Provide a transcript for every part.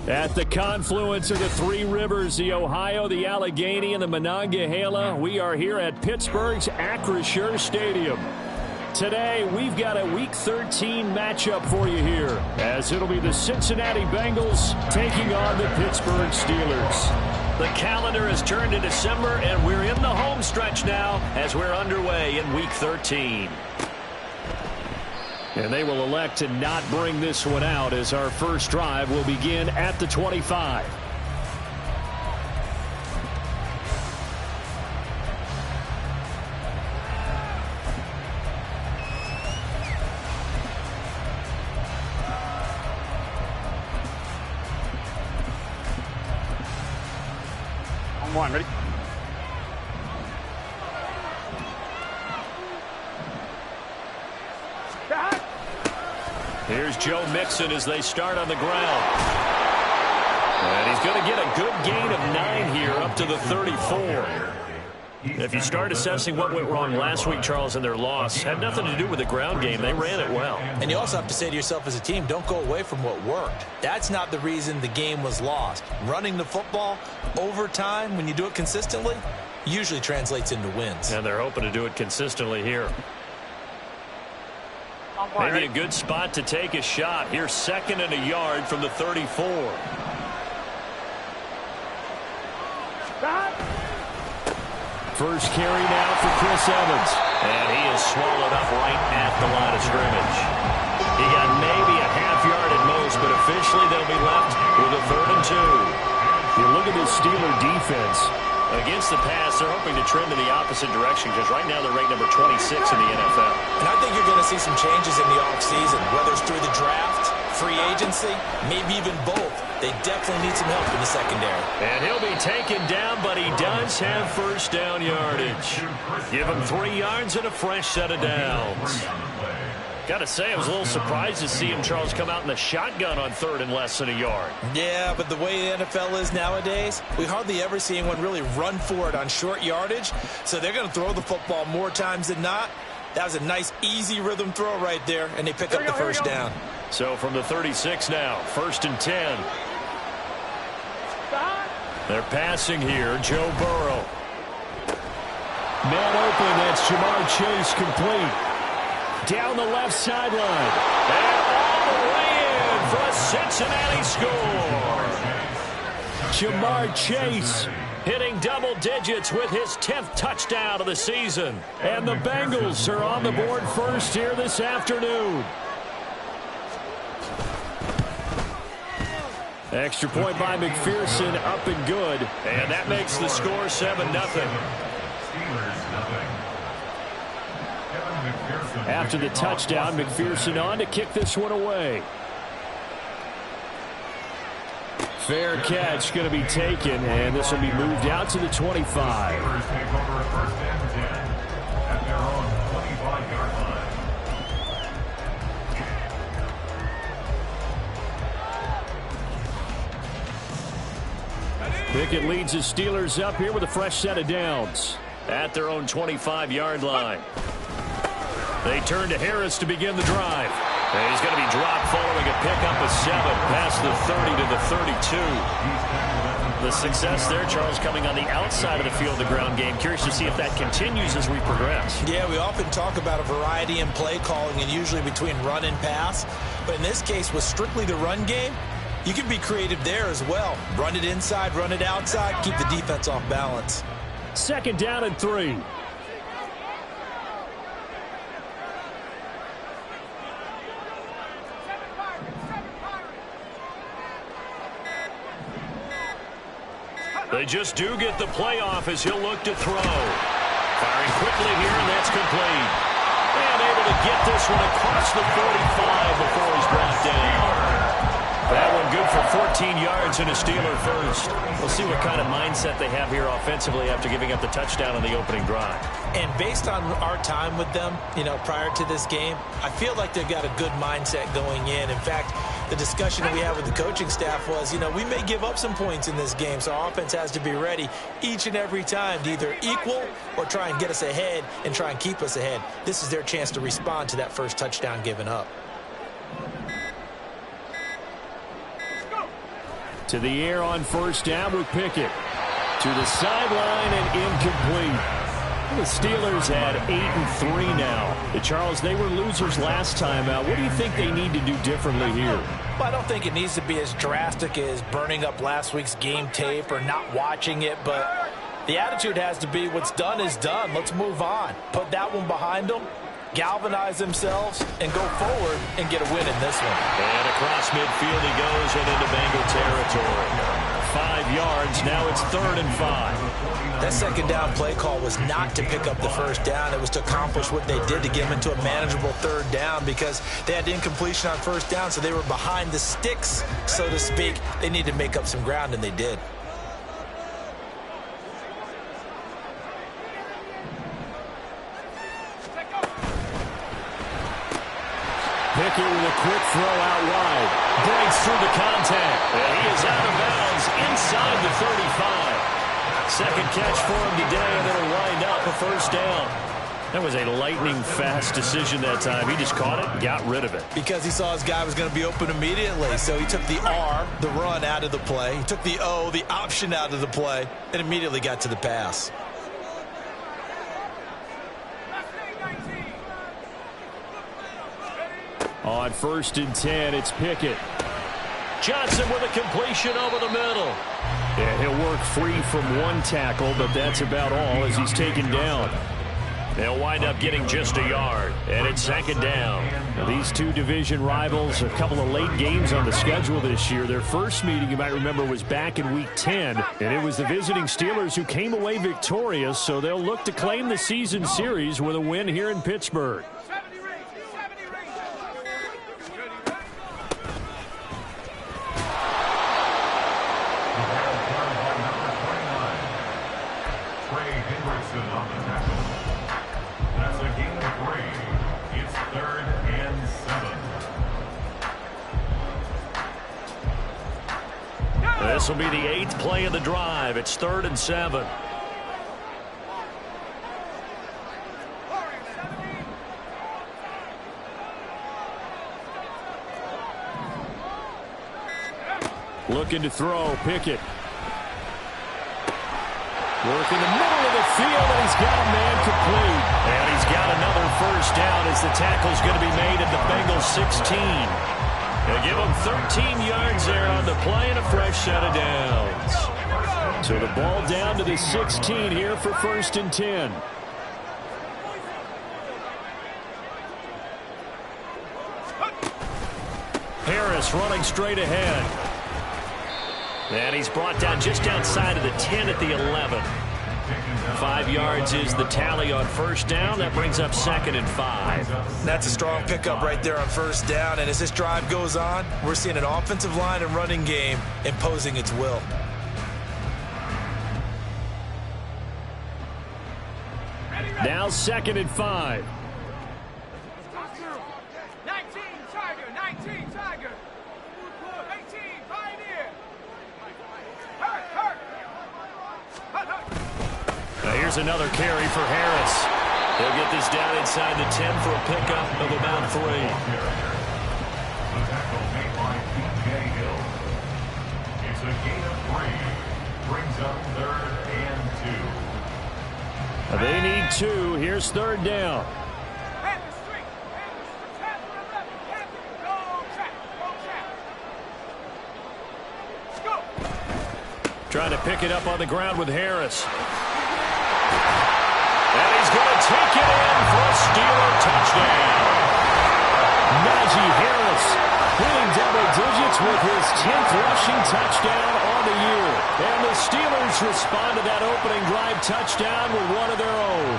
At the confluence of the three rivers, the Ohio, the Allegheny, and the Monongahela, we are here at Pittsburgh's Acrisure Stadium. Today, we've got a Week 13 matchup for you here, as it'll be the Cincinnati Bengals taking on the Pittsburgh Steelers. The calendar has turned to December, and we're in the home stretch now as we're underway in Week 13. And they will elect to not bring this one out as our first drive will begin at the 25. On one, ready? Here's Joe Mixon as they start on the ground. And he's going to get a good gain of 9 here up to the 34. If you start assessing what went wrong last week, Charles, in their loss, had nothing to do with the ground game. They ran it well. And you also have to say to yourself as a team, don't go away from what worked. That's not the reason the game was lost. Running the football over time, when you do it consistently, usually translates into wins. And they're hoping to do it consistently here. Maybe a good spot to take a shot. Here's 2nd and a yard from the 34. First carry now for Chris Evans. And he is swallowed up right at the line of scrimmage. He got maybe a half yard at most, but officially they'll be left with a 3rd and 2. You look at this Steeler defense. Against the pass, they're hoping to trend in the opposite direction because right now they're ranked number 26 in the NFL. And I think you're going to see some changes in the offseason, whether it's through the draft, free agency, maybe even both. They definitely need some help in the secondary. And he'll be taken down, but he does have first down yardage. Give him 3 yards and a fresh set of downs. Got to say, I was a little surprised to see him, Charles, come out in the shotgun on 3rd and less than a yard. Yeah, but the way the NFL is nowadays, we hardly ever see anyone really run for it on short yardage. So they're going to throw the football more times than not. That was a nice, easy rhythm throw right there, and they pick up the first down. So from the 36 now, 1st and 10. They're passing here, Joe Burrow. Man open, that's Jamar Chase complete. Down the left sideline. And all the way in for a Cincinnati score. Jamar Chase hitting double digits with his 10th touchdown of the season. And the Bengals are on the board first here this afternoon. Extra point by McPherson, up and good. And that makes the score 7-0. After the touchdown, McPherson on to kick this one away. Fair catch going to be taken, and this will be moved out to the 25. Pickett leads his Steelers up here with a fresh set of downs. At their own 25-yard line. They turn to Harris to begin the drive. And he's going to be dropped following a pickup of 7 past the 30 to the 32. The success there, Charles, coming on the outside of the field, the ground game. Curious to see if that continues as we progress. Yeah, we often talk about a variety in play calling and usually between run and pass. But in this case, with strictly the run game, you can be creative there as well. Run it inside, run it outside, keep the defense off balance. 2nd down and 3. They just do get the playoff as he'll look to throw. Firing quickly here, and that's complete. And able to get this one across the 45 before he's brought down. That one good for 14 yards and a Steeler first. We'll see what kind of mindset they have here offensively after giving up the touchdown on the opening drive. And based on our time with them, prior to this game, I feel like they've got a good mindset going in. In fact, the discussion that we had with the coaching staff was, we may give up some points in this game, so our offense has to be ready each and every time to either equal or try and get us ahead and try and keep us ahead. This is their chance to respond to that first touchdown given up. To the air on first down with Pickett. To the sideline and incomplete. The Steelers had 8-3 now. Charles, they were losers last time out. What do you think they need to do differently here? Well, I don't think it needs to be as drastic as burning up last week's game tape or not watching it, but the attitude has to be what's done is done. Let's move on. Put that one behind them, galvanize themselves, and go forward and get a win in this one. And across midfield he goes and into Bengal territory. 5 yards. Now it's 3rd and 5. That second down play call was not to pick up the first down. It was to accomplish what they did to get them into a manageable 3rd down because they had incompletion on first down, so they were behind the sticks, so to speak. They needed to make up some ground, and they did. Pickett with a quick throw out wide. Breaks through the contact. And he is out of bounds inside the 35. Second catch for him today, and it'll wind up a first down. That was a lightning-fast decision that time. He just caught it and got rid of it. Because he saw his guy was going to be open immediately. So he took the R, the run, out of the play. He took the O, the option, out of the play, and immediately got to the pass. On 1st and 10, it's Pickett. Johnson with a completion over the middle. Yeah, he'll work free from one tackle, but that's about all as he's taken down. They'll wind up getting just a yard, and it's 2nd down. Now, these two division rivals, a couple of late games on the schedule this year. Their first meeting, you might remember, was back in Week 10, and it was the visiting Steelers who came away victorious, so they'll look to claim the season series with a win here in Pittsburgh. This will be the 8th play of the drive. It's 3rd and 7. Looking to throw, Pickett. Work in the middle of the field, and he's got a man complete. And he's got another first down as the tackle's going to be made at the Bengals 16. They'll give him 13 yards there on the play and a fresh set of downs. So the ball down to the 16 here for 1st and 10. Harris running straight ahead. And he's brought down just outside of the 10 at the 11. 5 yards is the tally on first down. That brings up 2nd and 5. That's a strong pickup right there on first down. And as this drive goes on, we're seeing an offensive line and running game imposing its will. Now 2nd and 5. 19 Tiger, 19 Tiger. 18 Pioneer. Hurt. Now here's another carry for Harris. He'll get this down inside the 10 for a pickup of about 3. It's a gain of 3. Brings up 3rd and 2. They need 2. Here's 3rd down. Trying to pick it up on the ground with Harris. And he's going to take it in for a Steeler touchdown. Najee Harris hitting double digits with his 10th rushing touchdown on the year. And the Steelers respond to that opening drive touchdown with one of their own.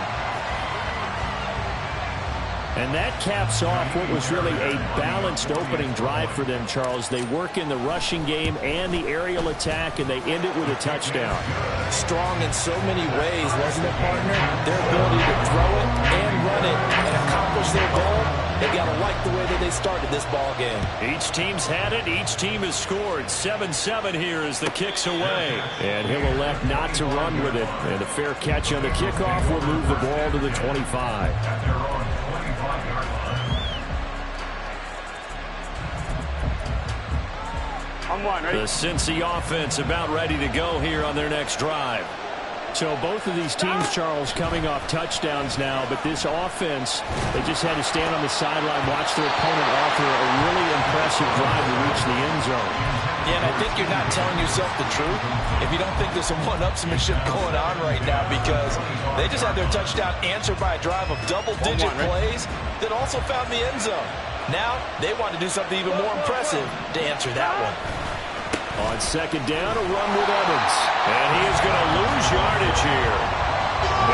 And that caps off what was really a balanced opening drive for them, Charles. They work in the rushing game and the aerial attack, and they end it with a touchdown. Strong in so many ways, wasn't it, partner? Their ability to throw it and run it and accomplish their goal. They got to like the way that they started this ball game. Each team's had it. Each team has scored. 7-7 here as the kick's away. And he'll elect not to run with it. And a fair catch on the kickoff will move the ball to the 25. On 1, ready? The Cincy offense about ready to go here on their next drive. So both of these teams, Charles, coming off touchdowns now, but this offense, they just had to stand on the sideline, watch their opponent offer a really impressive drive to reach the end zone. Yeah, and I think you're not telling yourself the truth if you don't think there's some one-upsmanship going on right now, because they just had their touchdown answered by a drive of double-digit plays that also found the end zone. Now they want to do something even more impressive to answer that one. On second down, a run with Evans. And he is going to lose yardage here.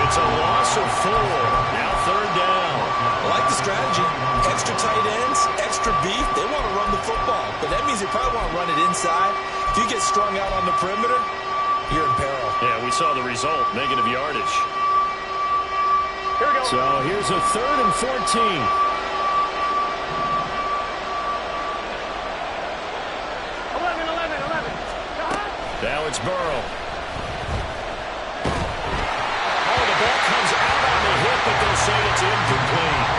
It's a loss of 4. Now third down. I like the strategy. Extra tight ends, extra beef. They want to run the football, but that means they probably want to run it inside. If you get strung out on the perimeter, you're in peril. Yeah, we saw the result, negative yardage. Here we go. So here's a 3rd and 14. 11. Now it's Burrow. Oh, the ball comes out on the hit, but they'll say it's incomplete.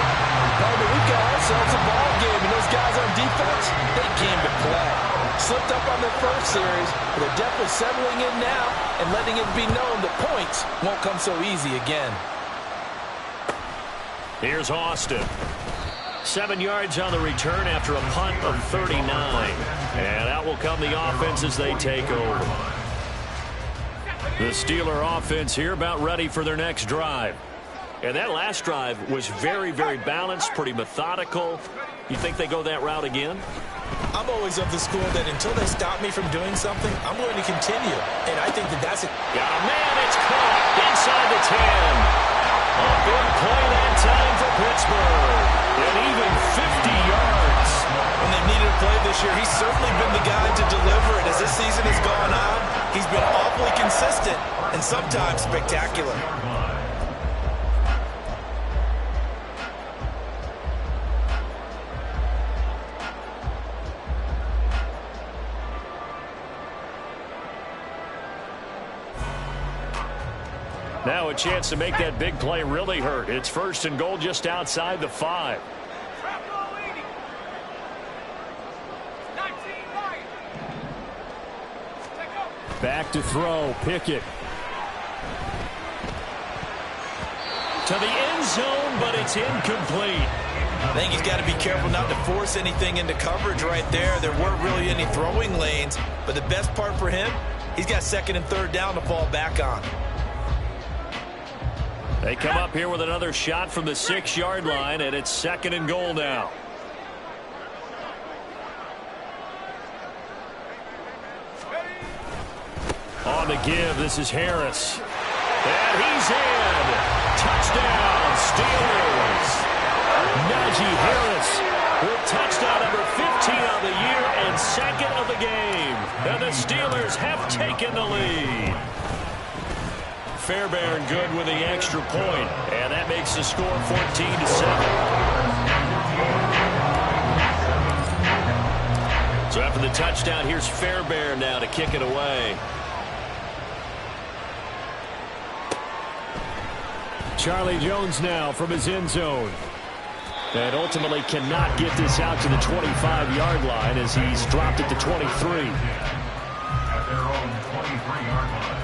But we've got ourselves a ball game, and those guys on defense, they came to play. Slipped up on their first series, but they're definitely settling in now and letting it be known that points won't come so easy again. Here's Austin. 7 yards on the return after a punt of 39. And out will come the offense as they take over. The Steeler offense here about ready for their next drive. And that last drive was very, very balanced, pretty methodical. You think they go that route again? I'm always of the school that until they stop me from doing something, I'm going to continue. And I think that that's a... Got a man, it's caught inside the 10. A big play that time for Pittsburgh. And even 50 yards. When they've needed a play this year, he's certainly been the guy to deliver it. As this season has gone on, he's been awfully consistent and sometimes spectacular. Now a chance to make that big play really hurt. It's 1st and goal just outside the 5. Back to throw. Pickett. To the end zone, but it's incomplete. I think he's got to be careful not to force anything into coverage right there. There weren't really any throwing lanes, but the best part for him, he's got 2nd and 3rd down to fall back on. They come up here with another shot from the 6-yard line, and it's 2nd and goal now. On the give, this is Harris. And he's in. Touchdown, Steelers. Najee Harris with touchdown number 15 on the year and 2nd of the game. And the Steelers have taken the lead. Fairbairn good with the extra point, and that makes the score 14-7. So after the touchdown, here's Fairbairn now to kick it away. Charlie Jones now from his end zone. And ultimately cannot get this out to the 25-yard line as he's dropped it to 23. At their own 23-yard line.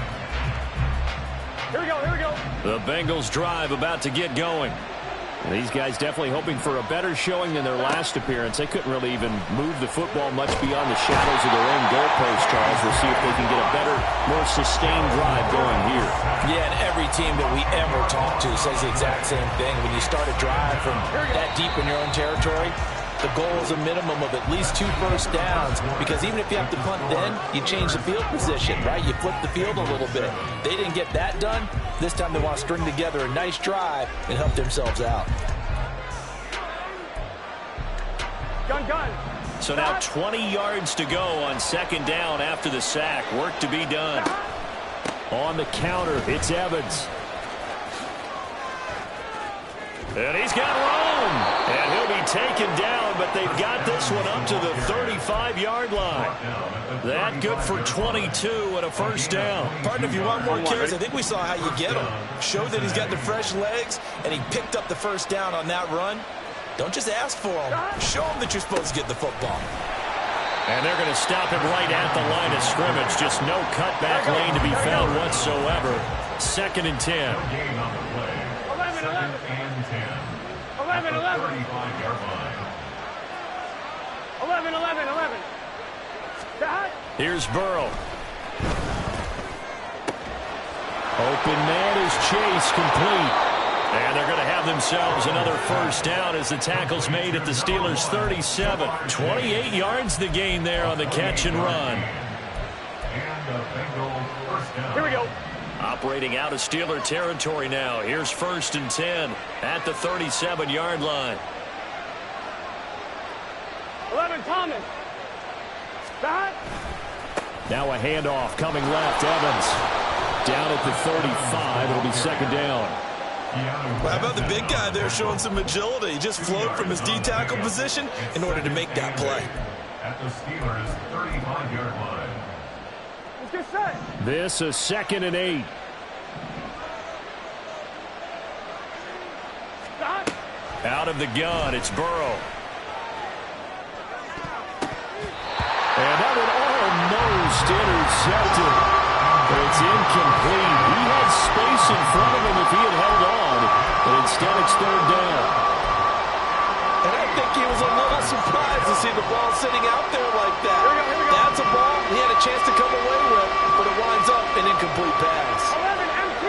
Here we go, here we go. The Bengals drive about to get going. And these guys definitely hoping for a better showing than their last appearance. They couldn't really even move the football much beyond the shadows of their own goalpost, Charles. We'll see if they can get a better, more sustained drive going here. Yeah, and every team that we ever talk to says the exact same thing. When you start a drive from that deep in your own territory, the goal is a minimum of at least 2 first downs, because even if you have to punt then, you change the field position, right? You flip the field a little bit. They didn't get that done. This time they want to string together a nice drive and help themselves out. Gun. So now 20 yards to go on 2nd down after the sack. Work to be done. On the counter, it's Evans. And he's got room. And he'll be taken down, but they've got this one up to the 35-yard line. That good for 22 and a first down. Partner, if you want more carries, I think we saw how you get him. Show that he's got the fresh legs, and he picked up the first down on that run. Don't just ask for him. Show him that you're supposed to get the football. And they're going to stop him right at the line of scrimmage. Just no cutback lane to be found whatsoever. 2nd and 10. Gain on the play. 2nd and 10. 11, 11. 35-yard line. 11, 11, 11. Dad. Here's Burrow. Open man is Chase, complete. And they're going to have themselves another first down as the tackle's made at the Steelers' 37. 28 yards the gain there on the catch and run. And a Bengal first down. Here we go. Operating out of Steeler territory now. Here's 1st and 10 at the 37-yard line. 11, Thomas. Dad. Now a handoff coming left. Evans down at the 35. It'll be 2nd down. Well, how about the big guy there showing some agility? He just flowed from his D-tackle position in order to make that play. At the Steelers' 35-yard line. Let's get set. This is 2nd and 8. Dad. Out of the gun, it's Burrow. And that one almost intercepted. It's incomplete. He had space in front of him if he had held on, but instead it's 3rd down. And I think he was a little surprised to see the ball sitting out there like that. Here we go. That's a ball he had a chance to come away with, but it winds up an incomplete pass. 11, MT.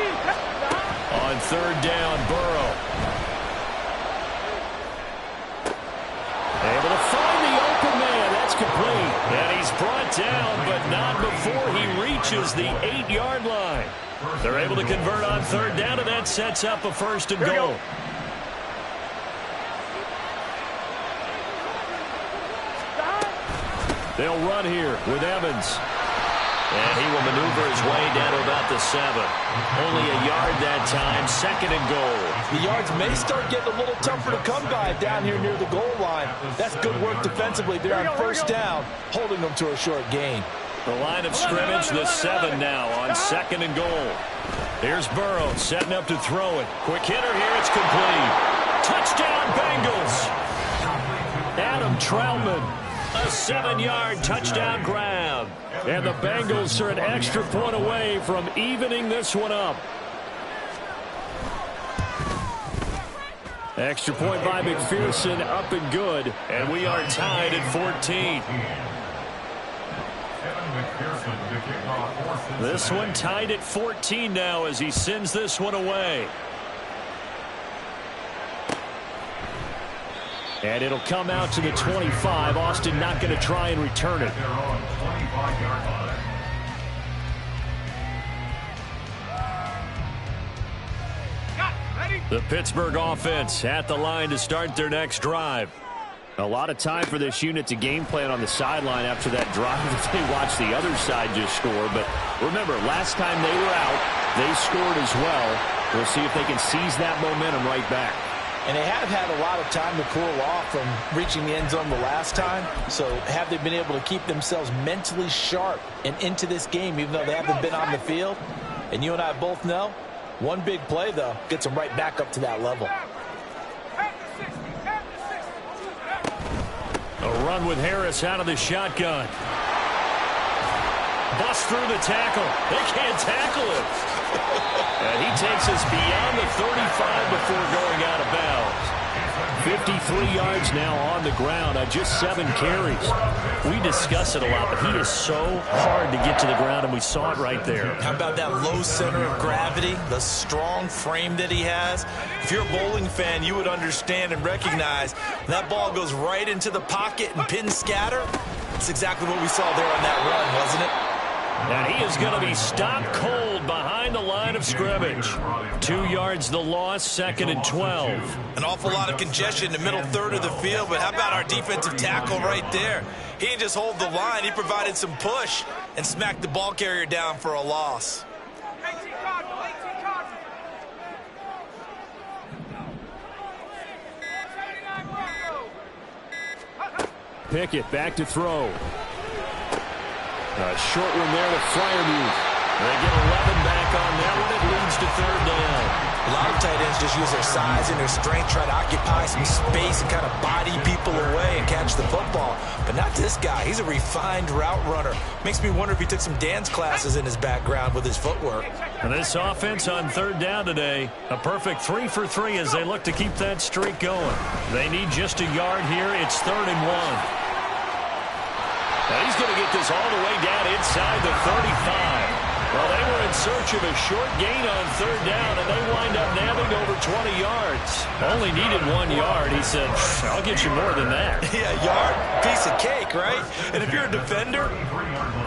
On 3rd down, Burrow. Able to find the open man. That's complete. And he's brought down, but not before he reaches the 8-yard line. They're able to convert on 3rd down, and that sets up a 1st and goal. They'll run here with Evans. And he will maneuver his way down to about the 7. Only a yard that time, 2nd and goal. The yards may start getting a little tougher to come by down here near the goal line. That's good work defensively there on 1st down, holding them to a short gain. The line of scrimmage, the 7 now on 2nd and goal. Here's Burrow setting up to throw it. Quick hitter here, it's complete. Touchdown, Bengals. Adam Troutman, a 7-yard touchdown grab. And the Bengals are an extra point away from evening this one up. Extra point by McPherson, up and good. And we are tied at 14. This one tied at 14 now as he sends this one away. And it'll come out to the 25. Austin not going to try and return it. The Pittsburgh offense at the line to start their next drive. A lot of time for this unit to game plan on the sideline after that drive that they watched the other side just score. But remember, last time they were out, they scored as well. We'll see if they can seize that momentum right back. And they have had a lot of time to cool off from reaching the end zone the last time. So have they been able to keep themselves mentally sharp and into this game, even though they haven't been on the field? And you and I both know, one big play, though, gets them right back up to that level. A run with Harris out of the shotgun. Bust through the tackle. They can't tackle him. And he takes us beyond the 35 before going out of bounds. 53 yards now on the ground on just 7 carries. We discuss it a lot, but he is so hard to get to the ground, and we saw it right there. How about that low center of gravity, the strong frame that he has? If you're a bowling fan, you would understand and recognize that ball goes right into the pocket and pin scatter. That's exactly what we saw there on that run, wasn't it? And he is going to be stopped cold behind the line of scrimmage. 2 yards the loss, 2nd and 12. An awful lot of congestion in the middle third of the field, but how about our defensive tackle right there? He didn't just hold the line, he provided some push and smacked the ball carrier down for a loss. 18 Cardinal, 18 Cardinal. 79 Bronco. Pickett back to throw. A short one there to Freiermuth. They get 11 back on that one. It leads to 3rd down. A lot of tight ends just use their size and their strength, try to occupy some space and kind of body people away and catch the football. But not this guy. He's a refined route runner. Makes me wonder if he took some dance classes in his background with his footwork. And this offense on third down today, a perfect 3 for 3 as they look to keep that streak going. They need just a yard here. It's 3rd and 1. Now he's going to get this all the way down inside the 35. Well, they were in search of a short gain on third down, and they wind up nabbing over 20 yards. Only needed 1 yard. He said, I'll get you more than that. Yeah, yard, piece of cake, right? And if you're a defender,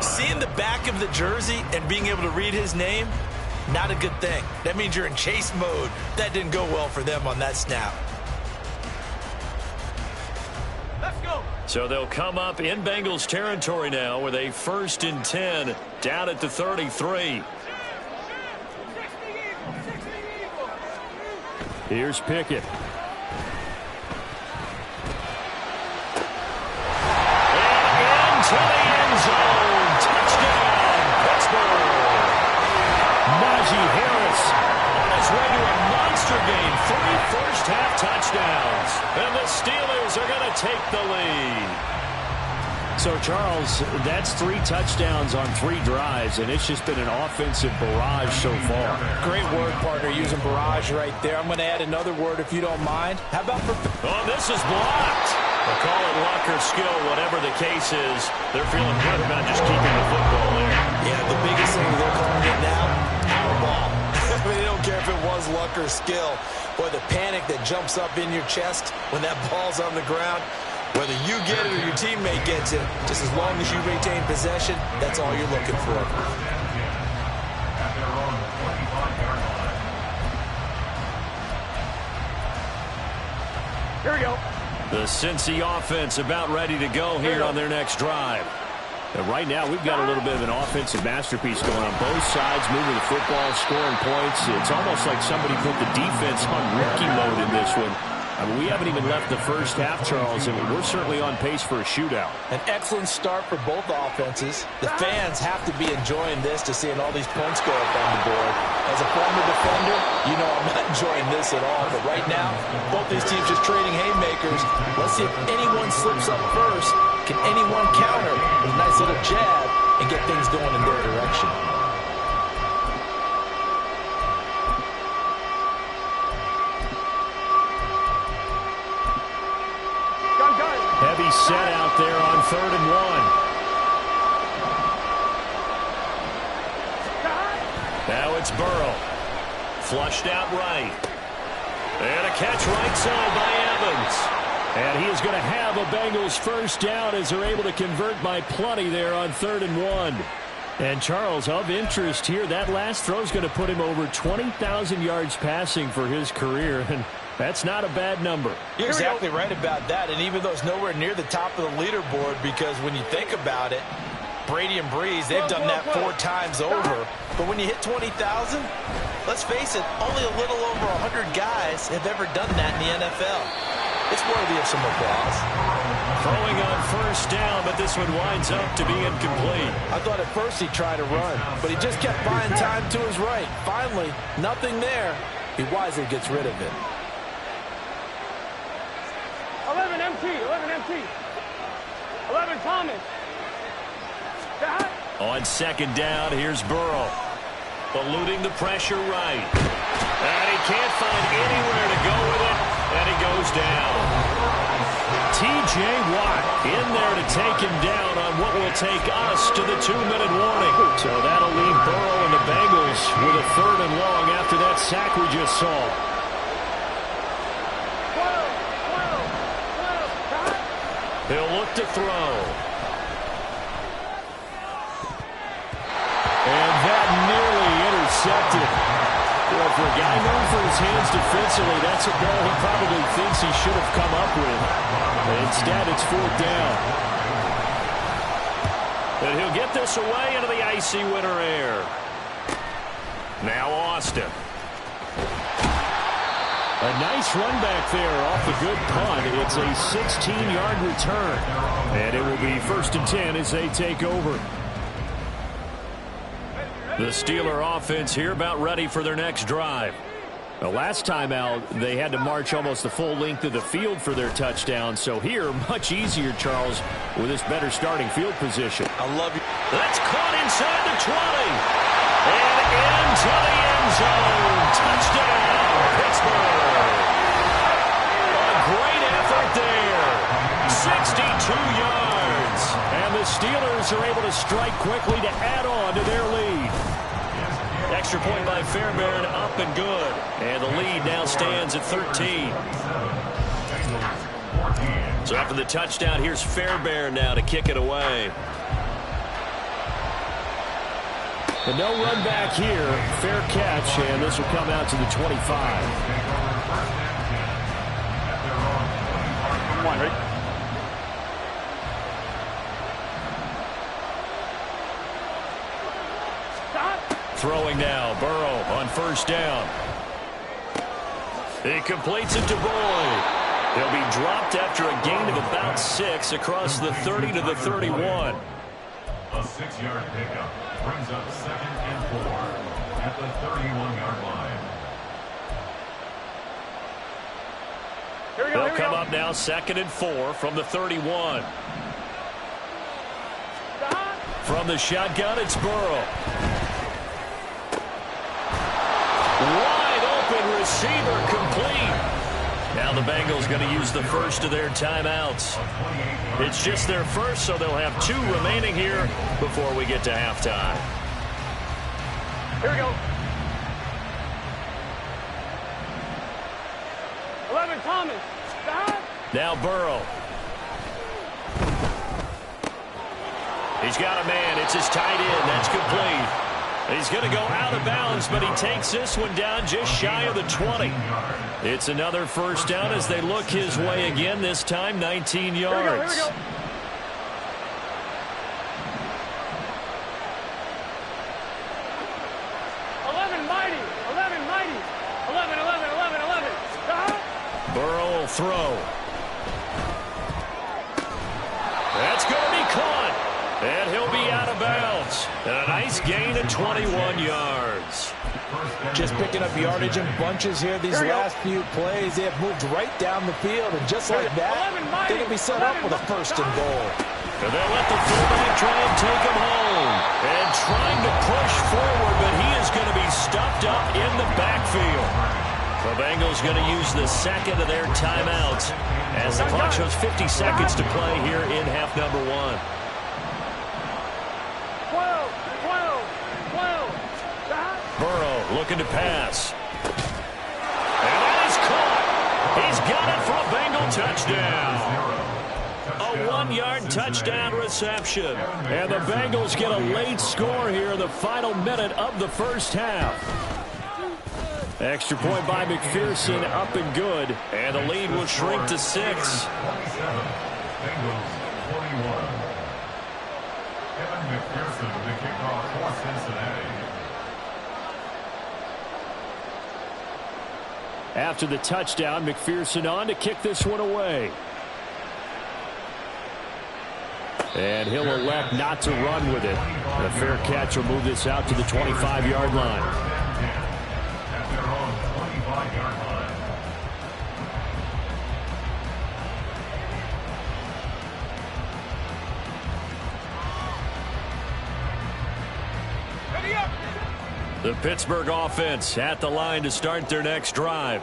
seeing the back of the jersey and being able to read his name, not a good thing. That means you're in chase mode. That didn't go well for them on that snap. Let's go. So they'll come up in Bengals territory now with a 1st and 10 down at the 33. Here's Pickett. And into the end zone. Touchdown, Pittsburgh. Najee Harris on his way to a monster game. 3 first-half touchdowns. And the Steelers are going to take the lead. So, Charles, that's 3 touchdowns on 3 drives, and it's just been an offensive barrage so far. Great word, partner, using barrage right there. I'm going to add another word if you don't mind. How about for... Oh, this is blocked. They'll call it luck or skill, whatever the case is. They're feeling good about just keeping the football there. Yeah, the biggest thing they're calling it now, our ball. I mean, they don't care if it was luck or skill. Boy, the panic that jumps up in your chest when that ball's on the ground, whether you get it or your teammate gets it, just as long as you retain possession, that's all you're looking for. Here we go. The Cincy offense about ready to go here on their next drive. And right now, we've got a little bit of an offensive masterpiece going on both sides, moving the football, scoring points. It's almost like somebody put the defense on rookie mode in this one. I mean, we haven't even left the first half, Charles, and we're certainly on pace for a shootout. An excellent start for both offenses. The fans have to be enjoying this to seeing all these points go up on the board. As a former defender, you know I'm not enjoying this at all. But right now, both these teams just trading haymakers. Let's see if anyone slips up first. Can anyone counter with a nice little jab and get things going in their direction? Heavy set out there on 3rd and 1. Now it's Burrow. Flushed out right. And a catch right side by Evans. And he is going to have a Bengals first down as they're able to convert by plenty there on 3rd and 1. And Charles, of interest here, that last throw is going to put him over 20,000 yards passing for his career. And that's not a bad number. You're exactly right about that. And even though it's nowhere near the top of the leaderboard, because when you think about it, Brady and Breeze, they've done that 4 times over. But when you hit 20,000, let's face it, only a little over 100 guys have ever done that in the NFL. It's worthy of some applause. Throwing on first down, but this one winds up to be incomplete. I thought at first he'd try to run, but he just kept buying time to his right. Finally, nothing there. He wisely gets rid of it. 11 MT, 11 MT. 11 Thomas. On 2nd down, here's Burrow. Eluding the pressure right. And he can't find anywhere to go with it, and he goes down. T.J. Watt in there to take him down on what will take us to the 2-minute warning. So that'll leave Burrow and the Bengals with a 3rd and long after that sack we just saw. He'll look to throw. And that nearly intercepted. Well, for a guy known for his hands defensively, that's a ball he probably thinks he should have come up with. Instead, it's 4th down. And he'll get this away into the icy winter air. Now Austin. A nice run back there off the good punt. It's a 16-yard return. And it will be 1st and 10 as they take over. The Steeler offense here about ready for their next drive. The last time out, they had to march almost the full length of the field for their touchdown. So here, much easier, Charles, with this better starting field position. I love you. That's caught inside the 20. And into the end zone. Touchdown, Pittsburgh. A great effort there. 62 yards. And the Steelers are able to strike quickly to add on to their lead. Extra point by Fairbairn, up and good. And the lead now stands at 13. So after the touchdown, here's Fairbairn now to kick it away. And no run back here. Fair catch, and this will come out to the 25. Come on, Rick. Throwing now, Burrow on first down. He completes it to Boyd. He'll be dropped after a gain of about 6 across the 30 to the 31. A 6-yard pickup brings up 2nd and 4 at the 31-yard line. Here we go, They'll come up now 2nd and 4 from the 31. From the shotgun, it's Burrow. Wide open receiver complete. Now the Bengals going to use the first of their timeouts. It's just their first, so they'll have 2 remaining here before we get to halftime. Here we go. 11, Thomas. Now Burrow. He's got a man. It's his tight end. That's complete. He's going to go out of bounds, but he takes this one down just shy of the 20. It's another first down as they look his way again, this time 19 yards. Here we go. 11, mighty. 11, mighty. 11, 11, 11, 11. Burrow will throw. That's going to be caught. And he'll be out of bounds. And a nice gain of 21 yards. Just picking up yardage in bunches here these last few plays. They have moved right down the field, and just like that, they can be set up with a 1st and goal. And they'll let the fullback try and take him home. And trying to push forward, but he is going to be stuffed up in the backfield. The Bengals going to use the 2nd of their timeouts as the clock shows 50 seconds to play here in half number 1. 12. Burrow looking to pass. And that is caught. He's got it for a Bengal touchdown. A 1-yard touchdown reception. And the Bengals get a late score here in the final minute of the first half. Extra point by McPherson, up and good. And the lead will shrink to 6. Bengals 41. Kevin McPherson with the kickoff for Cincinnati. After the touchdown, McPherson on to kick this one away. And he'll elect not to run with it. A fair catch will move this out to the 25-yard line. At their own 25-yard line. Ready up. The Pittsburgh offense at the line to start their next drive.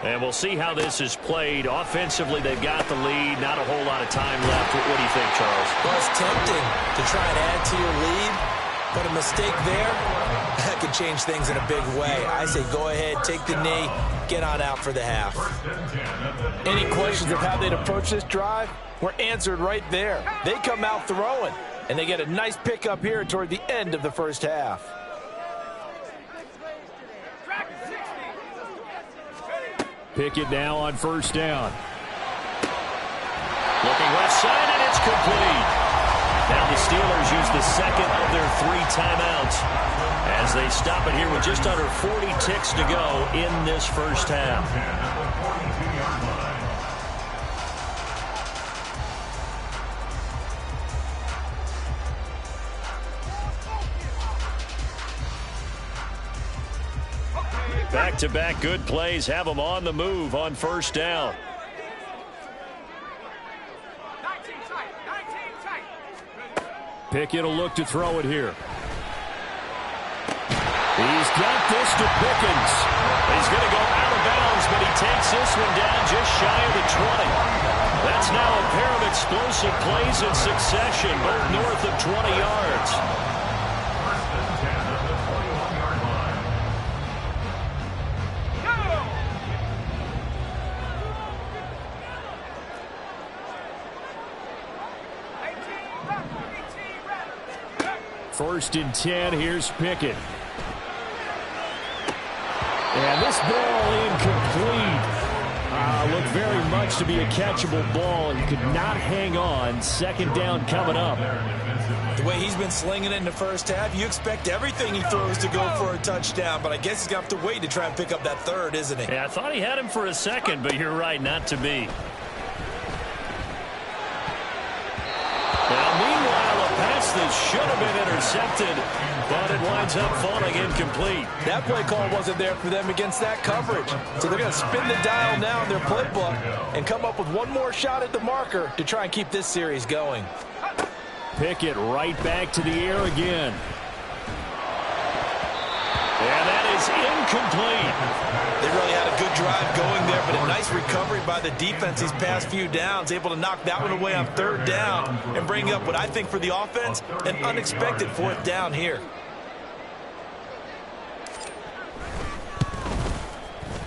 And we'll see how this is played. Offensively, they've got the lead. Not a whole lot of time left. What do you think, Charles? Well, it's tempting to try and add to your lead, but a mistake there, that could change things in a big way. I say go ahead, take the knee, get on out for the half. Any questions of how they'd approach this drive were answered right there. They come out throwing, and they get a nice pickup here toward the end of the first half. Pickett now on first down. Looking left side, and it's complete. Now the Steelers use the 2nd of their 3 timeouts as they stop it here with just under 40 ticks to go in this first half. Back-to-back good plays have them on the move on first down. 19 tight, 19 tight. Pickett will look to throw it here. He's got this to Pickens. He's going to go out of bounds, but he takes this one down just shy of the 20. That's now a pair of explosive plays in succession, both north of 20 yards. First and 10 at the 21-yard line. Go! First and 10, here's Pickett. And this ball incomplete. Looked very much to be a catchable ball and could not hang on. Second down coming up. The way he's been slinging it in the first half, you expect everything he throws to go for a touchdown, but I guess he's going to have to wait to try and pick up that third, isn't he? Yeah, I thought he had him for a second, but you're right, not to be. Now, meanwhile, a pass that should have been intercepted, but it winds up falling incomplete. That play call wasn't there for them against that coverage. So they're going to spin the dial now in their playbook and come up with one more shot at the marker to try and keep this series going. Pickett right back to the air again. And that is incomplete. They really had a good drive going there, but a nice recovery by the defense these past few downs, able to knock that one away on third down and bring up what I think for the offense, an unexpected fourth down here.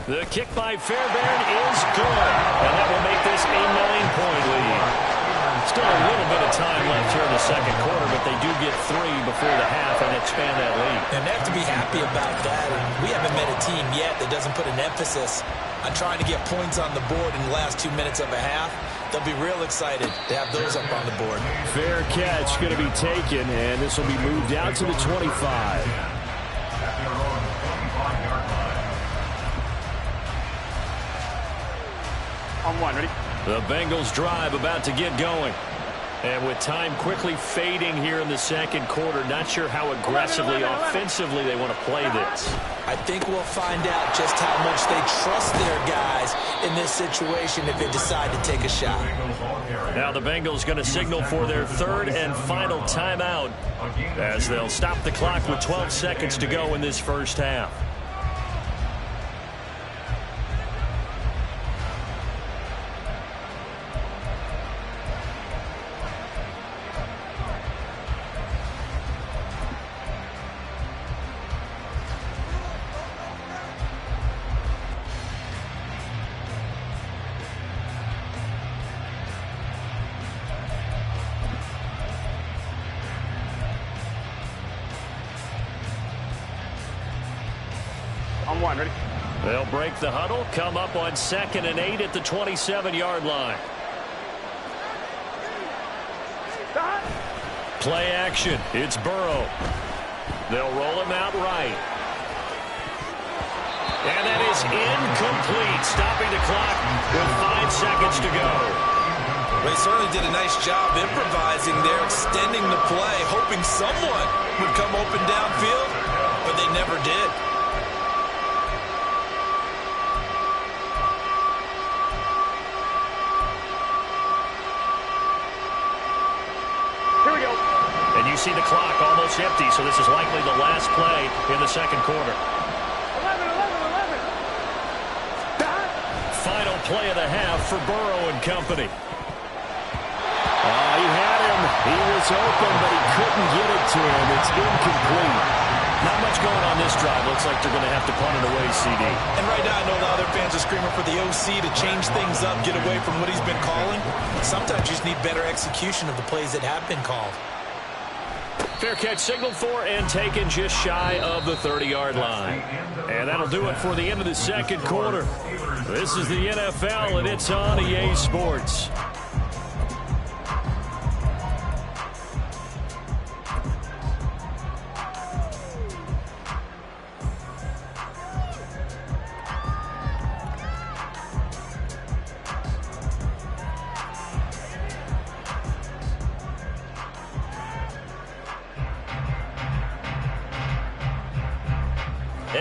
The kick by Fairbairn is good, and that will make this a 9-point lead. Still a little bit of time left here in the second quarter, but they do get 3 before the half and expand that lead. And they have to be happy about that. And we haven't met a team yet that doesn't put an emphasis on trying to get points on the board in the last 2 minutes of a half. They'll be real excited to have those up on the board. Fair catch going to be taken, and this will be moved out to the 25. At their own 25-yard line. On one, ready? The Bengals drive about to get going. And with time quickly fading here in the second quarter, not sure how aggressively, offensively they want to play this. I think we'll find out just how much they trust their guys in this situation if they decide to take a shot. Now the Bengals going to signal for their third and final timeout as they'll stop the clock with 12 seconds to go in this first half. On one, ready? They'll break the huddle, come up on 2nd and 8 at the 27-yard line. Play action. It's Burrow. They'll roll him out right. And that is incomplete, stopping the clock with 5 seconds to go. They certainly did a nice job improvising there, extending the play, hoping someone would come open downfield, but they never did. Here we go. And you see the clock almost empty, so this is likely the last play in the second quarter. 11, 11, 11. Final play of the half for Burrow and company. He had him. He was open, but he couldn't get it to him. It's incomplete. Not much going on this drive. Looks like they're going to have to punt it away, CD. And right now, I know the other fans are screaming for the OC to change things up, get away from what he's been calling. Sometimes you just need better execution of the plays that have been called. Fair catch signaled for and taken just shy of the 30-yard line. And that'll do it for the end of the second quarter. This is the NFL, and it's on EA Sports.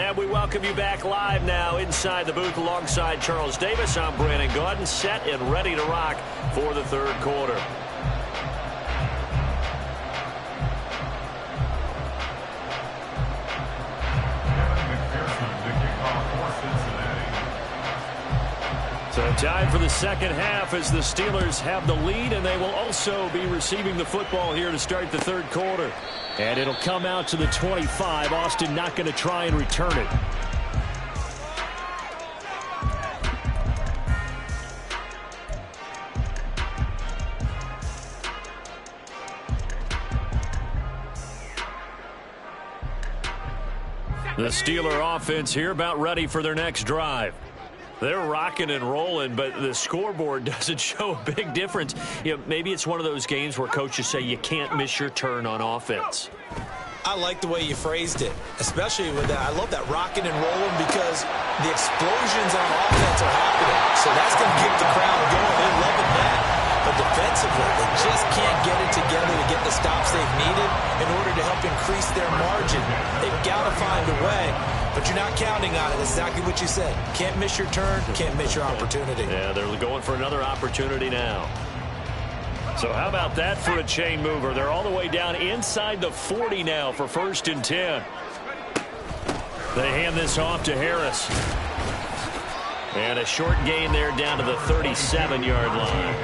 And we welcome you back live now inside the booth alongside Charles Davis. I'm Brandon Gaudin, set and ready to rock for the third quarter. So time for the second half as the Steelers have the lead, and they will also be receiving the football here to start the third quarter. And it'll come out to the 25. Austin not going to try and return it. The Steeler offense here about ready for their next drive. They're rocking and rolling, but the scoreboard doesn't show a big difference. You know, maybe it's one of those games where coaches say you can't miss your turn on offense. I like the way you phrased it, especially with that. I love that rocking and rolling because the explosions on offense are happening. So that's going to keep the crowd going. They're loving that. But defensively, they just can't get it together to get the stops they've needed in order to help increase their margin. They've got to find a way, but you're not counting on it. That's exactly what you said. Can't miss your turn, can't miss your opportunity. Yeah, they're going for another opportunity now. So how about that for a chain mover? They're all the way down inside the 40 now for 1st and 10. They hand this off to Harris. And a short gain there down to the 37-yard line.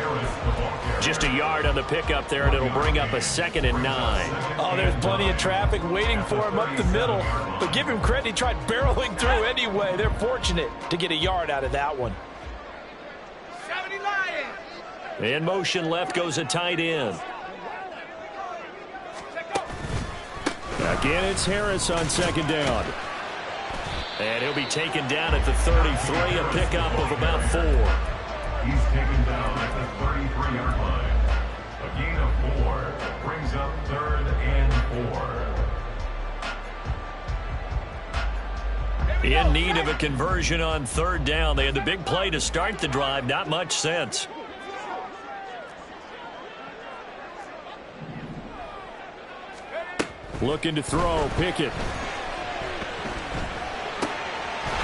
Just a yard on the pickup there, and it'll bring up a 2nd and 9. Oh, there's plenty of traffic waiting for him up the middle. But give him credit, he tried barreling through anyway. They're fortunate to get a yard out of that one. 70 Lions. In motion left goes a tight end. Again, it's Harris on 2nd down. And he'll be taken down at the 33, a pickup of about 4. He's taken down at the 33-yard line. A gain of 4 brings up 3rd and 4. In need of a conversion on 3rd down. They had the big play to start the drive. Not much sense. Looking to throw. Pickett.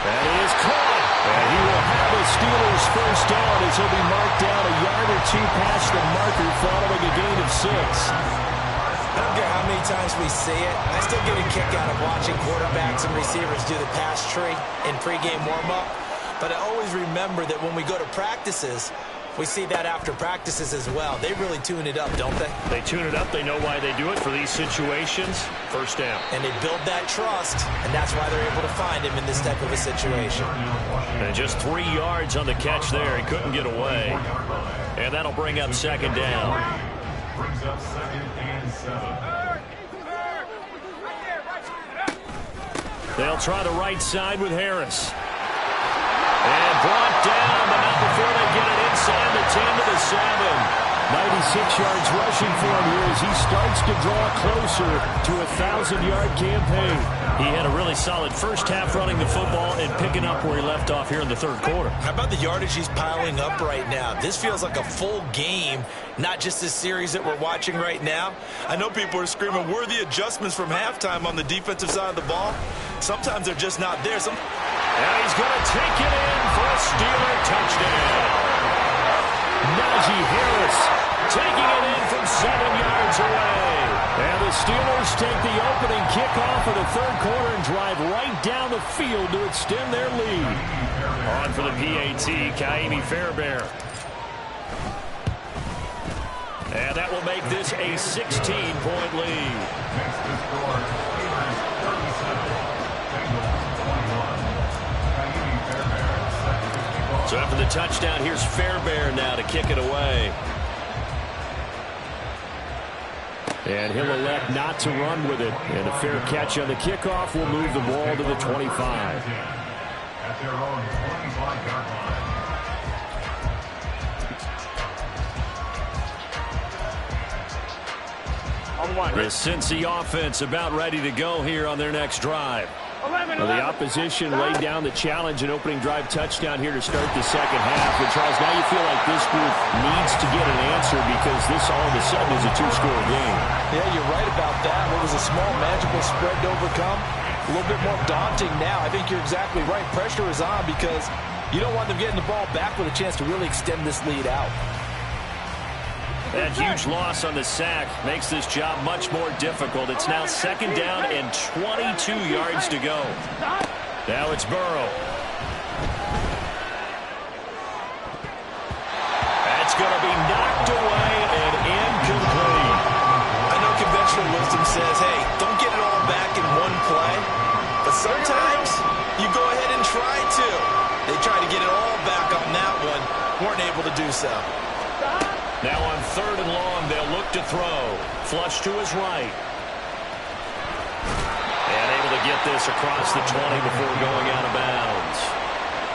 That is caught. And he will have a Steelers 1st down as he'll be marked down a yard or 2 past the marker following a gain of 6. I don't care how many times we see it. I still get a kick out of watching quarterbacks and receivers do the pass tree in pregame warm-up. But I always remember that when we go to practices, we see that after practices as well. They really tune it up, don't they? They tune it up. They know why they do it for these situations. 1st down. And they build that trust, and that's why they're able to find him in this type of a situation. And just 3 yards on the catch there. He couldn't get away. And that'll bring up 2nd down. Brings up 2nd and 7. They'll try the right side with Harris. And brought down, but not before they get it inside the 10 to the 7. 96 yards rushing for him here as he starts to draw closer to a 1,000-yard campaign. He had a really solid first half running the football and picking up where he left off here in the 3rd quarter. How about the yardage he's piling up right now? This feels like a full game, not just this series that we're watching right now. I know people are screaming, where are the adjustments from halftime on the defensive side of the ball? Sometimes they're just not there. And he's going to take it in for a Steeler touchdown. Najee Harris taking it in from 7 yards away. And the Steelers take the opening kickoff of the 3rd quarter and drive right down the field to extend their lead. On for the PAT, Kaimi Fairbairn. And that will make this a 16-point lead. Next to score, Steelers 37, Bengals 21. So after the touchdown, here's Fairbairn now to kick it away. And he'll elect not to run with it. And a fair catch on the kickoff will move the ball to the 25. At their own 25-yard line. The Cincy offense about ready to go here on their next drive. Well, the opposition laid down the challenge, an opening drive touchdown here to start the second half. And Charles, now you feel like this group needs to get an answer because this all of a sudden is a 2-score game. Yeah, you're right about that. It was a small magical spread to overcome. a little bit more daunting now. I think you're exactly right. Pressure is on because you don't want them getting the ball back with a chance to really extend this lead out. That huge loss on the sack makes this job much more difficult. It's now 2nd down and 22 yards to go. Now it's Burrow. That's going to be knocked away and incomplete. I know conventional wisdom says, hey, don't get it all back in one play. But sometimes you go ahead and try to. They tried to get it all back on that one. Weren't able to do so. Now on 3rd and long, they'll look to throw. Flush to his right. And able to get this across the 20 before going out of bounds.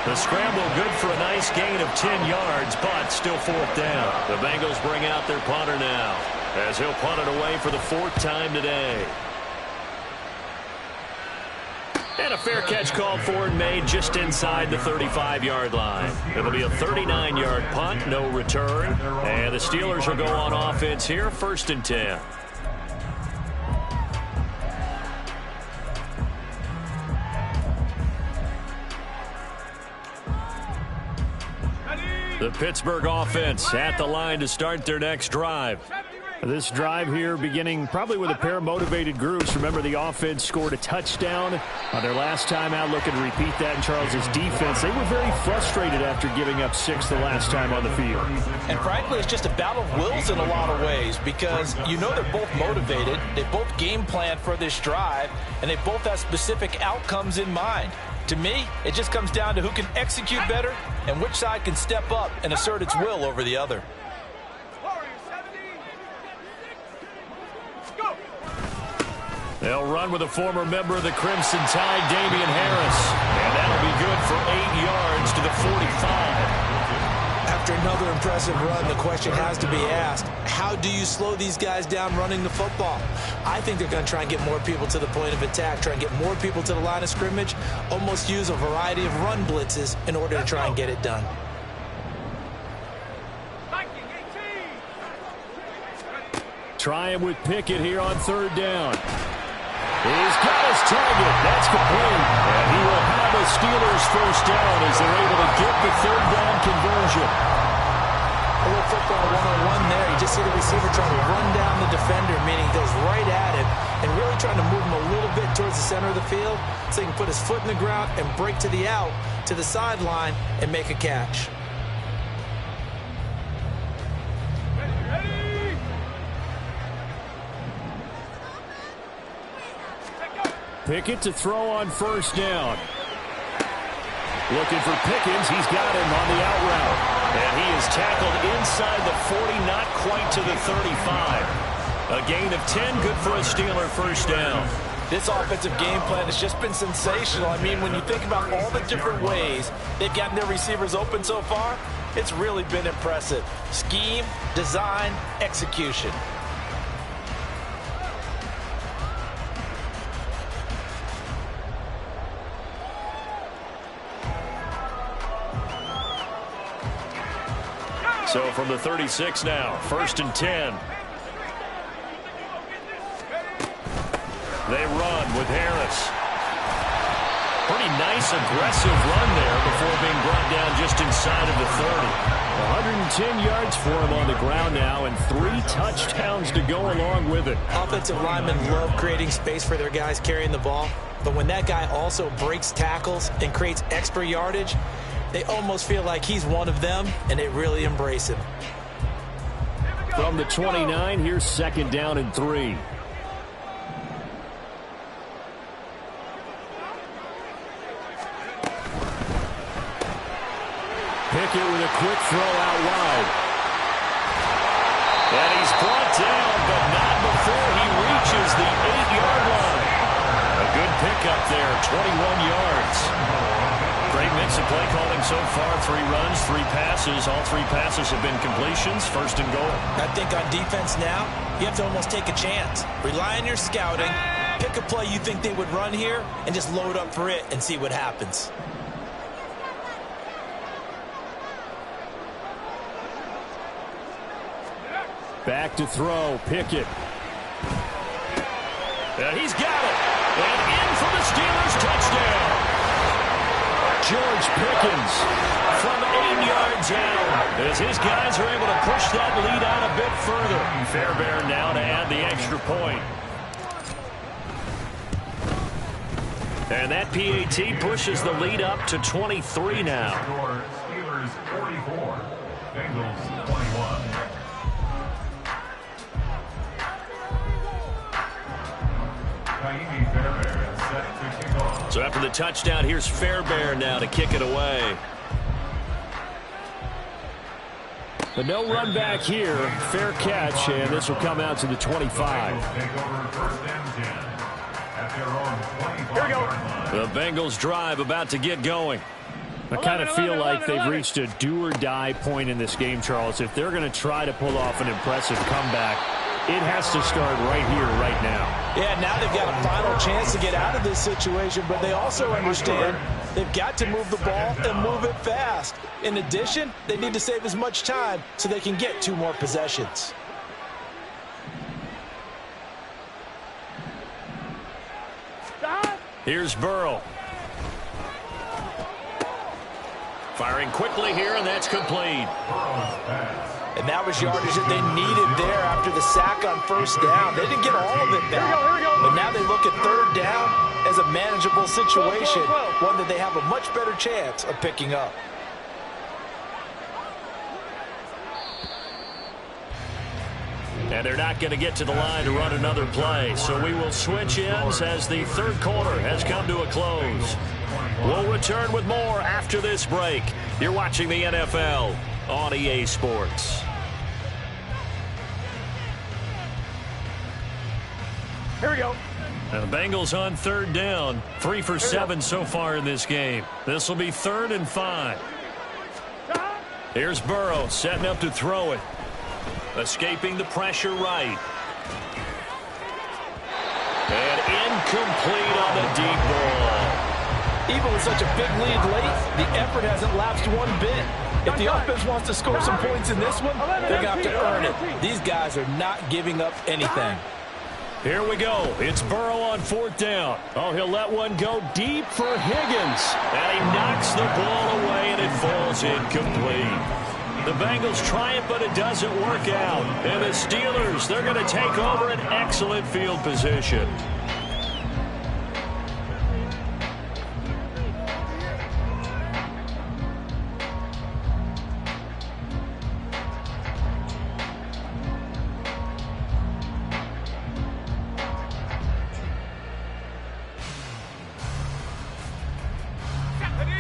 The scramble good for a nice gain of 10 yards, but still 4th down. The Bengals bring out their punter now, as he'll punt it away for the 4th time today. And a fair catch called for and made just inside the 35-yard line. It'll be a 39-yard punt, no return. And the Steelers will go on offense here, 1st and 10. The Pittsburgh offense at the line to start their next drive. This drive here beginning probably with a pair of motivated groups. Remember, the offense scored a touchdown on their last time out. Looking to repeat that in Charles's defense. They were very frustrated after giving up 6 the last time on the field. And frankly, it's just a battle of wills in a lot of ways because you know they're both motivated. They both game plan for this drive, and they both have specific outcomes in mind. To me, it just comes down to who can execute better and which side can step up and assert its will over the other. They'll run with a former member of the Crimson Tide, Damian Harris. And that'll be good for 8 yards to the 45. After another impressive run, the question has to be asked, how do you slow these guys down running the football? I think they're going to try and get more people to the point of attack, try and get more people to the line of scrimmage, almost use a variety of run blitzes in order to try and get it done. Trying with Pickett here on 3rd down. He's got his target. That's complete. And he will have the Steelers 1st down as they're able to get the 3rd down conversion. A little football 1-on-1 there. You just see the receiver trying to run down the defender, meaning he goes right at him and really trying to move him a little bit towards the center of the field so he can put his foot in the ground and break to the out, to the sideline, and make a catch. Pickett to throw on 1st down. Looking for Pickens. He's got him on the out route. And he is tackled inside the 40, not quite to the 35. A gain of 10, good for a Steeler 1st down. This offensive game plan has just been sensational. I mean, when you think about all the different ways they've gotten their receivers open so far, it's really been impressive. Scheme, design, execution. So from the 36 now, 1st and 10. They run with Harris. Pretty nice, aggressive run there before being brought down just inside of the 30. 110 yards for him on the ground now and 3 touchdowns to go along with it. Offensive linemen love creating space for their guys carrying the ball, but when that guy also breaks tackles and creates extra yardage, they almost feel like he's one of them, and they really embrace him. From the 29, here's 2nd down and 3. Pickett with a quick throw out wide. And he's brought down, but not before he reaches the 8-yard line. A good pickup there, 21 yards. Great mix of play calling so far. 3 runs, 3 passes. All 3 passes have been completions. 1st and goal. I think on defense now, you have to almost take a chance. Rely on your scouting. Pick a play you think they would run here and just load up for it and see what happens. Back to throw, Pickett. And he's got it. And in for the Steelers. George Pickens from 8 yards out, as his guys are able to push that lead out a bit further. Fairbairn now to add the extra point. And that PAT pushes the lead up to 23 now. Steelers 44, Bengals 21. So after the touchdown, here's Fairbairn now to kick it away. But no run back here. Fair catch, and this will come out to the 25. Here we go. The Bengals drive about to get going. I kind of feel like they've reached a do-or-die point in this game, Charles. If they're going to try to pull off an impressive comeback, it has to start right here, right now. Yeah, now they've got a final chance to get out of this situation, but they also understand they've got to move the ball and move it fast. In addition, they need to save as much time so they can get 2 more possessions. Here's Burrow. Firing quickly here, and that's complete. And that was yardage that they needed there after the sack on first down. They didn't get all of it back. But now they look at third down as a manageable situation, one that they have a much better chance of picking up. And they're not going to get to the line to run another play. So we will switch ends as the third quarter has come to a close. We'll return with more after this break. You're watching the NFL on EA Sports. Here we go. And the Bengals on third down. 3 for 7 so far in this game. This will be 3rd and 5. Here's Burrow setting up to throw it. Escaping the pressure right. And incomplete on the deep ball. Even with such a big lead late, the effort hasn't lapsed one bit. If the offense wants to score some points in this one, they're going to have to earn it. These guys are not giving up anything. Here we go. It's Burrow on 4th down. Oh, he'll let one go deep for Higgins. And he knocks the ball away, and it falls incomplete. The Bengals try it, but it doesn't work out. And the Steelers, they're going to take over an excellent field position.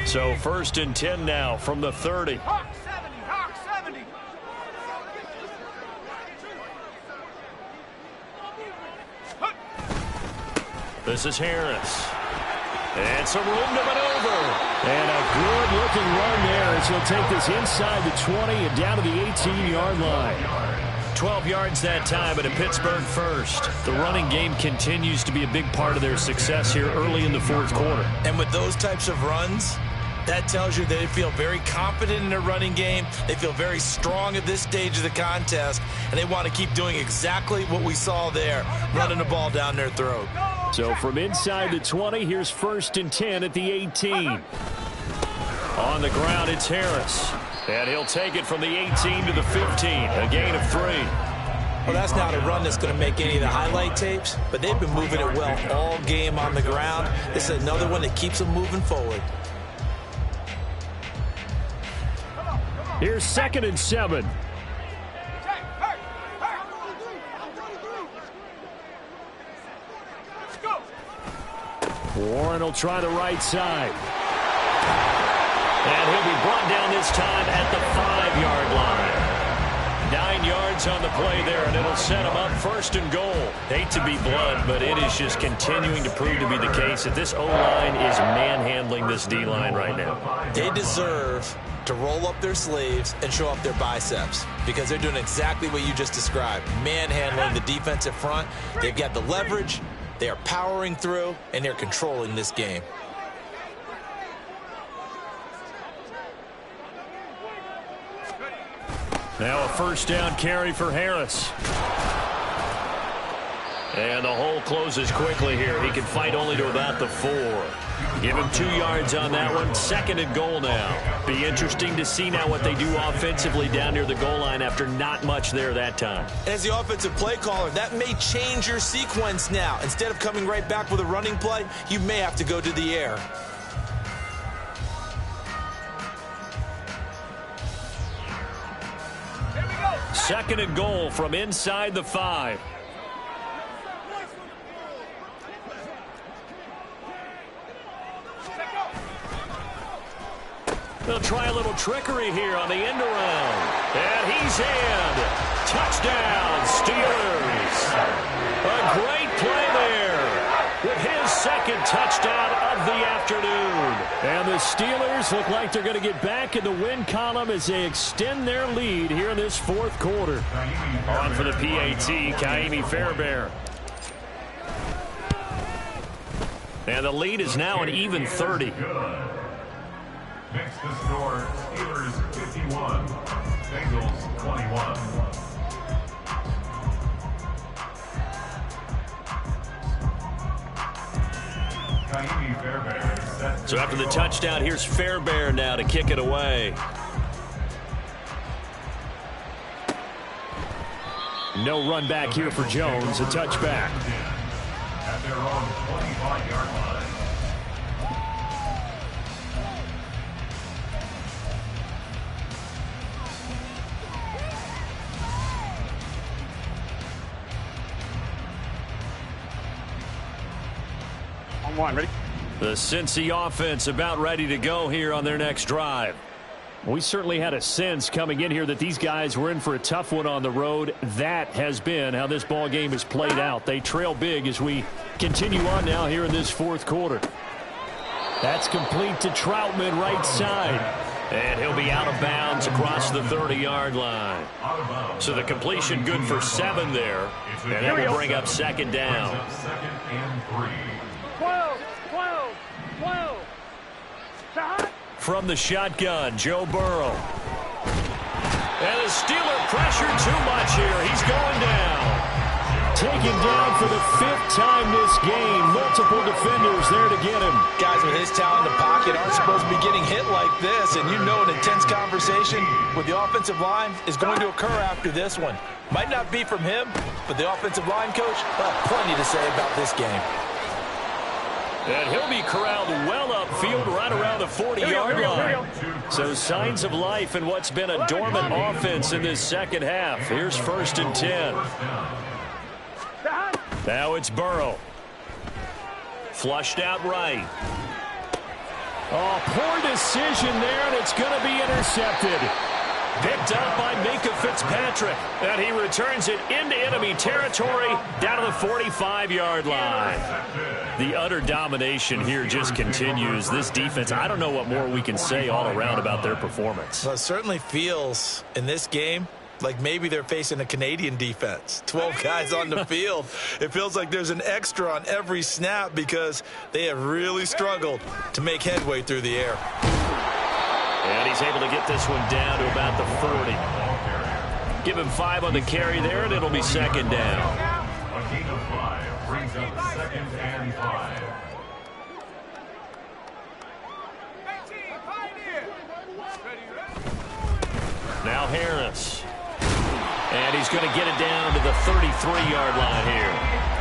So 1st and 10 now from the 30. Hawk 70, Hawk 70. This is Harris. And some room to maneuver. And a good-looking run there as he'll take this inside the 20 and down to the 18-yard line. 12 yards that time and a Pittsburgh first. The running game continues to be a big part of their success here early in the 4th quarter. And with those types of runs, that tells you they feel very confident in their running game. They feel very strong at this stage of the contest, and they want to keep doing exactly what we saw there, running the ball down their throat. So from inside the 20, here's 1st and 10 at the 18. On the ground, it's Harris. And he'll take it from the 18 to the 15, a gain of 3. Well, that's not a run that's going to make any of the highlight tapes, but they've been moving it well all game on the ground. This is another one that keeps them moving forward. Here's 2nd and 7. Warren will try the right side. And he'll be brought down this time at the 5-yard line. 9 yards on the play there, and it'll set him up 1st and goal. Hate to be blunt, but it is just continuing to prove to be the case that this O-line is manhandling this D-line right now. They deserve to roll up their sleeves and show up their biceps because they're doing exactly what you just described, manhandling the defensive front. They've got the leverage, they are powering through, and they're controlling this game. Now a 1st down carry for Harris. And the hole closes quickly here. He can fight only to about the 4. Give him 2 yards on that one. 2nd and goal now. Be interesting to see now what they do offensively down near the goal line after not much there that time. As the offensive play caller, that may change your sequence now. Instead of coming right back with a running play, you may have to go to the air. Here we go. 2nd and goal from inside the 5. They'll try a little trickery here on the end around. And he's in. Touchdown, Steelers. A great play there with his 2nd touchdown of the afternoon. And the Steelers look like they're going to get back in the win column as they extend their lead here in this 4th quarter. On for the PAT, Kaimi Fairbairn. And the lead is now an even 30. Next to score, Steelers 51, Bengals 21. So after the touchdown, here's Fairbairn now to kick it away. No run back here for Jones, a touchback. At their own 25-yard line. Ready? The Cincy offense about ready to go here on their next drive. We certainly had a sense coming in here that these guys were in for a tough one on the road. That has been how this ball game has played out. They trail big as we continue on now here in this 4th quarter. That's complete to Troutman, right side. And he'll be out of bounds across the 30-yard line. So the completion good for 7 there. And that will bring up 2nd down. 2nd and 3. 12, 12, 12. From the shotgun, Joe Burrow. And the Steeler pressure too much here. He's going down. Taken down for the 5th time this game. Multiple defenders there to get him. Guys with his talent in the pocket aren't supposed to be getting hit like this, and you know an intense conversation with the offensive line is going to occur after this one. Might not be from him, but the offensive line coach, plenty to say about this game. And he'll be corralled well upfield right around the 40-yard line. So signs of life in what's been a dormant offense in this 2nd half. Here's 1st and 10. Now it's Burrow. Flushed out right. Oh, poor decision there, and it's going to be intercepted. Picked up by Minka Fitzpatrick. And he returns it into enemy territory down to the 45-yard line. The utter domination here just continues. This defense, I don't know what more we can say all around about their performance. Well, it certainly feels in this game like maybe they're facing a Canadian defense. 12 guys on the field. It feels like there's an extra on every snap because they have really struggled to make headway through the air. And he's able to get this one down to about the 40. Give him 5 on the carry there, and it'll be 2nd down. A gain of 5 brings up 2nd and 5. Now Harris. And he's going to get it down to the 33-yard line here.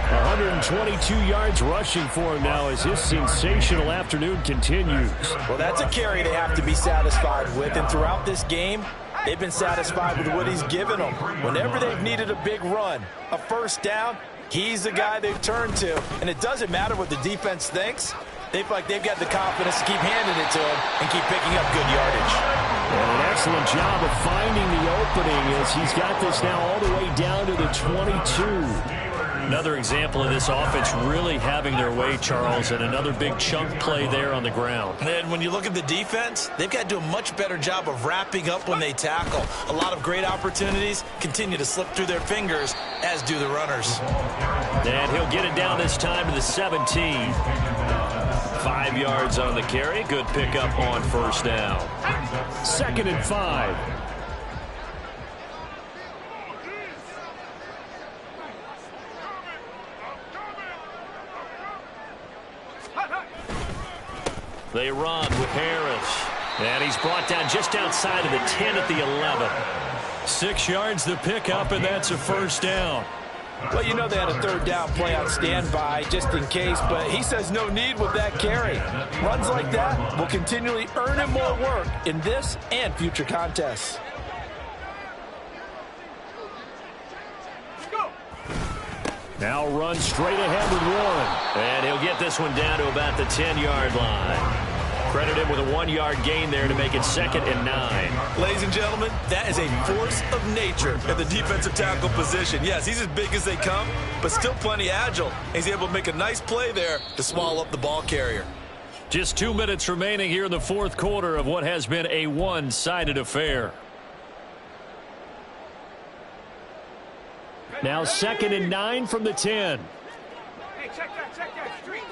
122 yards rushing for him now as his sensational afternoon continues. Well, that's a carry they have to be satisfied with. And throughout this game, they've been satisfied with what he's given them. Whenever they've needed a big run, a 1st down, he's the guy they've turned to. And it doesn't matter what the defense thinks. They feel like they've got the confidence to keep handing it to him and keep picking up good yardage. And an excellent job of finding the opening as he's got this now all the way down to the 22. Another example of this offense really having their way, Charles, and another big chunk play there on the ground. And when you look at the defense, they've got to do a much better job of wrapping up when they tackle. A lot of great opportunities continue to slip through their fingers, as do the runners. And he'll get it down this time to the 17. 5 yards on the carry. Good pickup on 1st down. 2nd and 5. They run with Harris. And he's brought down just outside of the 10 at the 11. 6 yards the pickup, and that's a first down. Well, you know they had a third down play on standby just in case, but he says no need with that carry. Runs like that will continually earn him more work in this and future contests. Now run straight ahead with Warren. And he'll get this one down to about the 10-yard line. Credit him with a 1-yard gain there to make it 2nd and 9. Ladies and gentlemen, that is a force of nature at the defensive tackle position. Yes, he's as big as they come, but still plenty agile. He's able to make a nice play there to swallow up the ball carrier. Just 2 minutes remaining here in the fourth quarter of what has been a one-sided affair. Now 2nd and 9 from the 10. Hey, check that. Street.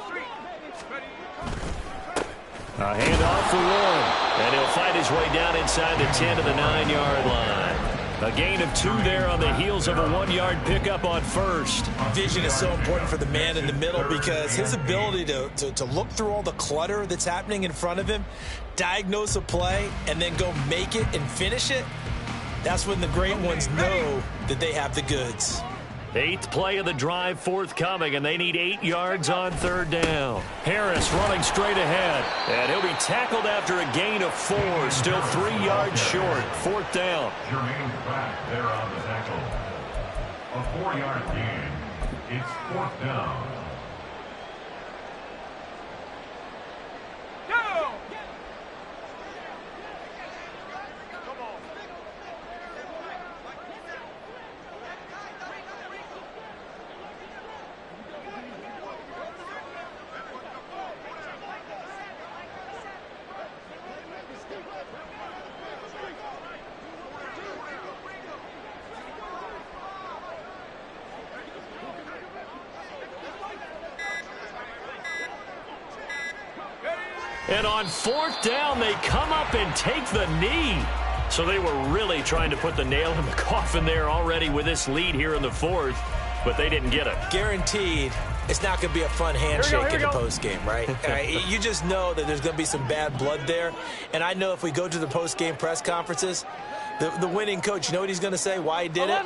A handoff for Warren. And he'll fight his way down inside the 10 to the 9-yard line. A gain of 2 there on the heels of a 1-yard pickup on first. Vision is so important for the man in the middle because his ability to look through all the clutter that's happening in front of him, diagnose a play, and then go make it and finish it, that's when the great ones know that they have the goods. 8th play of the drive forthcoming, and they need 8 yards on 3rd down. Harris running straight ahead. And he'll be tackled after a gain of 4, still 3 yards short. 4th down. Jermaine's back there on the tackle. A 4-yard gain. It's 4th down. Go! And on 4th down, they come up and take the knee. So they were really trying to put the nail in the coffin there already with this lead here in the 4th, but they didn't get it. Guaranteed, it's not going to be a fun handshake in the postgame, right? You just know that there's going to be some bad blood there. And I know if we go to the postgame press conferences, the winning coach, you know what he's going to say, why he did it?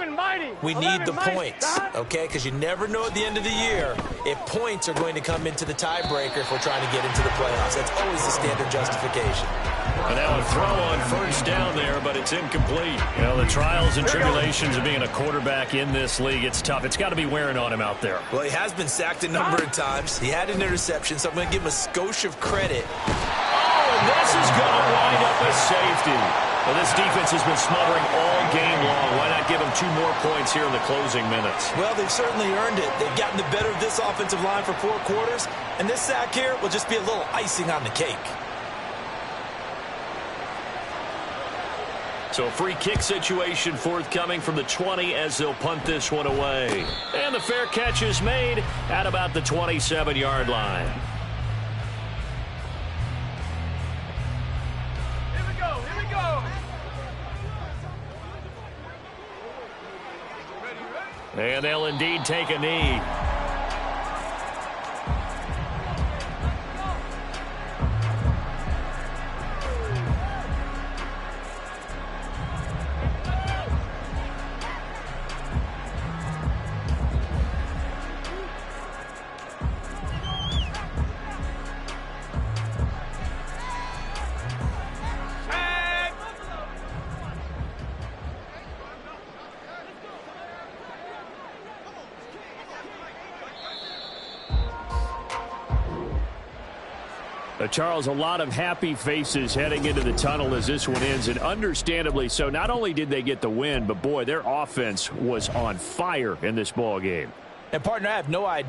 We need the points, okay? Because you never know at the end of the year if points are going to come into the tiebreaker if we're trying to get into the playoffs. That's always the standard justification. And now a throw on 1st down there, but it's incomplete. Well, the trials and tribulations of being a quarterback in this league, it's tough. It's got to be wearing on him out there. Well, he has been sacked a number of times. He had an interception, so I'm going to give him a skosh of credit. Oh, and this is going to wind up a safety. Well, this defense has been smothering all game long. Why not give them 2 more points here in the closing minutes? Well, they've certainly earned it. They've gotten the better of this offensive line for 4 quarters, and this sack here will just be a little icing on the cake. So a free kick situation forthcoming from the 20 as they'll punt this one away. And the fair catch is made at about the 27-yard line. Here we go. And they'll indeed take a knee. Charles, a lot of happy faces heading into the tunnel as this one ends, and understandably so. Not only did they get the win, but boy, their offense was on fire in this ball game. And partner, I have no idea